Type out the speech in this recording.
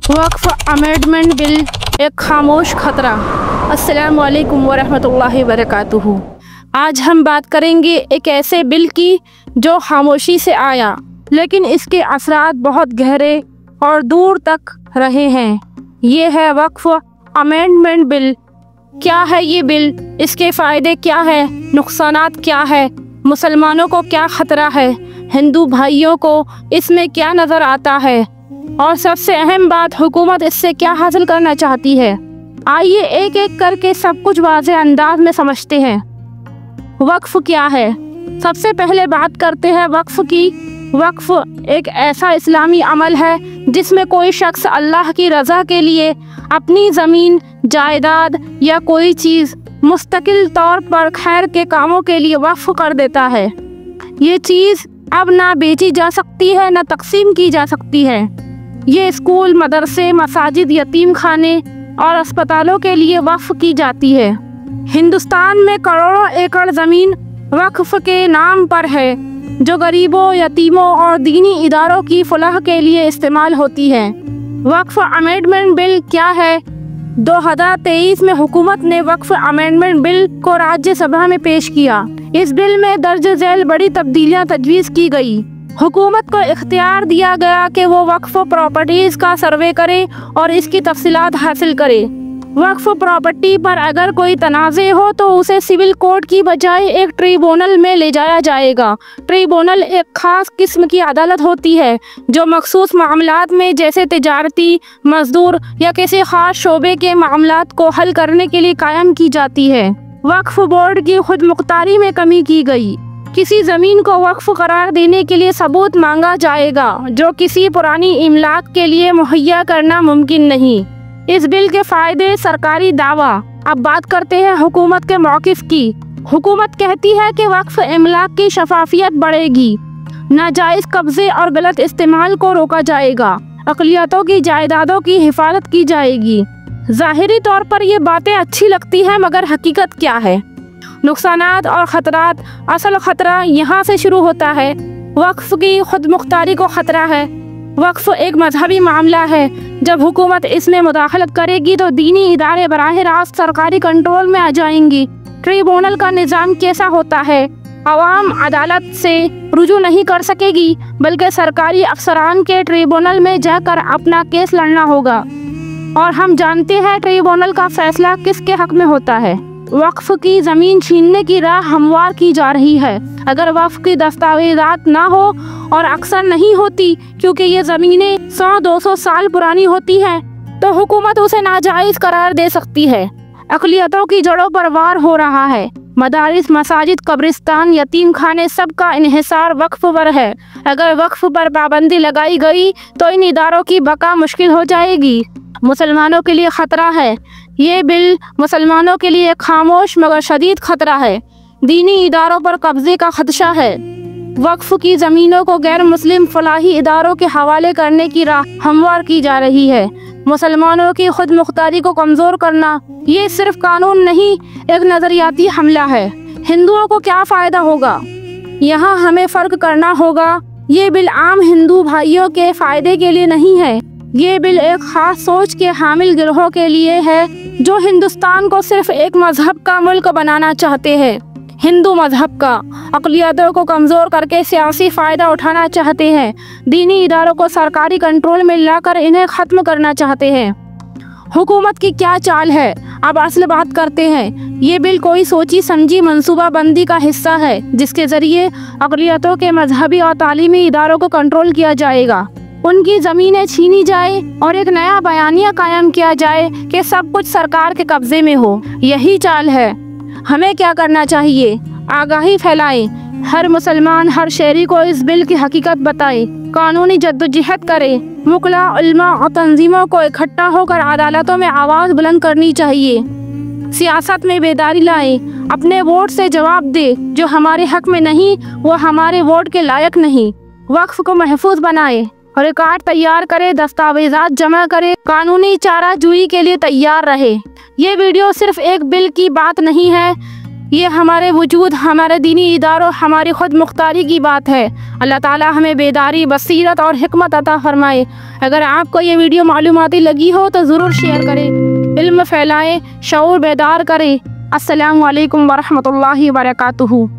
वक्फ amendment bill एक खामोश खतरा। अस्सलामु अलैकुम वरहमतुल्लाहि वबरकातुहू। आज हम बात करेंगे एक ऐसे बिल की जो खामोशी से आया लेकिन इसके असरात बहुत गहरे और दूर तक रहे हैं। ये है वक्फ अमेंडमेंट बिल। क्या है ये बिल, इसके फ़ायदे क्या है, नुकसानात क्या है, मुसलमानों को क्या ख़तरा है, हिंदू भाइयों को इसमें क्या नज़र आता है और सबसे अहम बात, हुकूमत इससे क्या हासिल करना चाहती है। आइए एक एक करके सब कुछ वाज़ेह अंदाज में समझते हैं। वक्फ क्या है? सबसे पहले बात करते हैं वक्फ की। वक्फ एक ऐसा इस्लामी अमल है जिसमें कोई शख्स अल्लाह की रज़ा के लिए अपनी ज़मीन, जायदाद या कोई चीज़ मुस्तकिल तौर पर खैर के कामों के लिए वक्फ कर देता है। ये चीज़ अब ना बेची जा सकती है ना तकसीम की जा सकती है। ये स्कूल, मदरसे, मसाजिद, यतीम खाने और अस्पतालों के लिए वक्फ की जाती है। हिंदुस्तान में करोड़ों एकड़ ज़मीन वक्फ के नाम पर है जो गरीबों, यतीमों और दीनी इदारों की फलाह के लिए इस्तेमाल होती है। वक्फ अमेंडमेंट बिल क्या है? 2023 में हुकूमत ने वक्फ अमेंडमेंट बिल को राज्यसभा में पेश किया। इस बिल में दर्ज झेल बड़ी तब्दीलियां तजवीज़ की गई। हुकूमत को इख्तियार दिया गया कि वो वक्फ प्रॉपर्टीज़ का सर्वे करे और इसकी तफसीलात हासिल करे। वक्फ प्रॉपर्टी पर अगर कोई तनाज़े हो तो उसे सिविल कोर्ट की बजाय एक ट्रिब्यूनल में ले जाया जाएगा। ट्रिब्यूनल एक ख़ास किस्म की अदालत होती है जो मखसूस मामलात में, जैसे तिजारती, मजदूर या किसी ख़ास शोबे के मामलात को हल करने के लिए कायम की जाती है। वक्फ बोर्ड की खुद मुख्तारी में कमी की गई। किसी ज़मीन को वक्फ करार देने के लिए सबूत मांगा जाएगा जो किसी पुरानी इमलाक के लिए मुहैया करना मुमकिन नहीं। इस बिल के फ़ायदे, सरकारी दावा। अब बात करते हैं हुकूमत के मौक़िफ़ की। हुकूमत कहती है कि वक्फ इमलाक की शफाफियत बढ़ेगी, नाजायज़ कब्ज़े और गलत इस्तेमाल को रोका जाएगा, अक़लियतों की जायदादों की हिफाजत की जाएगी। ज़ाहिरी तौर पर ये बातें अच्छी लगती हैं मगर हकीकत क्या है? नुकसानात और ख़तरात। असल ख़तरा यहाँ से शुरू होता है। वक्फ की खुद मुख्तारी को ख़तरा है। वक्फ एक मजहबी मामला है। जब हुकूमत इसमें मुदाखलत करेगी तो दीनी इदारे बराह रास्त सरकारी कंट्रोल में आ जाएंगी। ट्रिब्यूनल का निज़ाम कैसा होता है? अवाम अदालत से रुजू नहीं कर सकेगी बल्कि सरकारी अफसरान के ट्रिब्यूनल में जाकर अपना केस लड़ना होगा और हम जानते हैं ट्रिब्यूनल का फैसला किसके हक में होता है। वक्फ की ज़मीन छीनने की राह हमवार की जा रही है। अगर वक्फ की दस्तावेज़ात ना हो और अक्सर नहीं होती क्योंकि ये ज़मीनें 100-200 साल पुरानी होती हैं तो हुकूमत उसे नाजायज़ करार दे सकती है। अक़लियतों की जड़ों पर वार हो रहा है। मदारिस, मसाजिद, कब्रिस्तान, यतीम खाने, सब का इन्हिसार वक्फ पर है। अगर वक्फ पर पाबंदी लगाई गई तो इन इदारों की बका मुश्किल हो जाएगी। मुसलमानों के लिए ख़तरा है। ये बिल मुसलमानों के लिए खामोश मगर शदीद ख़तरा है। दीनी इदारों पर कब्ज़े का खदशा है। वक्फ की ज़मीनों को गैर मुस्लिम फलाही इदारों के हवाले करने की राह हमवार की जा रही है। मुसलमानों की खुद मुख्तारी को कमज़ोर करना ये सिर्फ कानून नहीं, एक नज़रियाती हमला है। हिंदुओं को क्या फ़ायदा होगा? यहाँ हमें फ़र्क करना होगा। ये बिल आम हिंदू भाइयों के फ़ायदे के लिए नहीं है। ये बिल एक ख़ास सोच के हामिल गिरोह के लिए है जो हिंदुस्तान को सिर्फ एक मज़हब का मुल्क बनाना चाहते हैं, हिंदू मज़हब का। अक़लियतों को कमज़ोर करके सियासी फ़ायदा उठाना चाहते हैं। दीनी इदारों को सरकारी कंट्रोल में लाकर इन्हें ख़त्म करना चाहते हैं। हुकूमत की क्या चाल है? अब असल बात करते हैं। ये बिल कोई सोची समझी मंसूबा बंदी का हिस्सा है जिसके ज़रिए अक़लियतों के मजहबी और तालीमी इदारों को कंट्रोल किया जाएगा, उनकी ज़मीनें छीनी जाए और एक नया बयानिया कायम किया जाए कि सब कुछ सरकार के कब्ज़े में हो। यही चाल है। हमें क्या करना चाहिए? आगाही फैलाएं। हर मुसलमान, हर शहरी को इस बिल की हकीकत बताए। कानूनी जद्दोजहद करें। मुकला, उल्मा और तंजीमों को इकट्ठा होकर अदालतों में आवाज़ बुलंद करनी चाहिए। सियासत में बेदारी लाएं। अपने वोट से जवाब दे। जो हमारे हक में नहीं वो हमारे वोट के लायक नहीं। वक्फ को महफूज बनाए, रिकॉर्ड तैयार करे, दस्तावेजात जमा करे, कानूनी चारा जुई के लिए तैयार रहे। ये वीडियो सिर्फ एक बिल की बात नहीं है, یہ ہمارے وجود، ہمارے دینی اداروں، ہماری خود مختاری کی بات ہے۔ اللہ تعالیٰ ہمیں بیداری، بصیرت اور حکمت عطا فرمائے۔ اگر آپ کو یہ ویڈیو معلوماتی لگی ہو تو ضرور شیئر کریں، علم پھیلائیں، شعور بیدار کریں۔ السلام علیکم ورحمۃ اللہ وبرکاتہ۔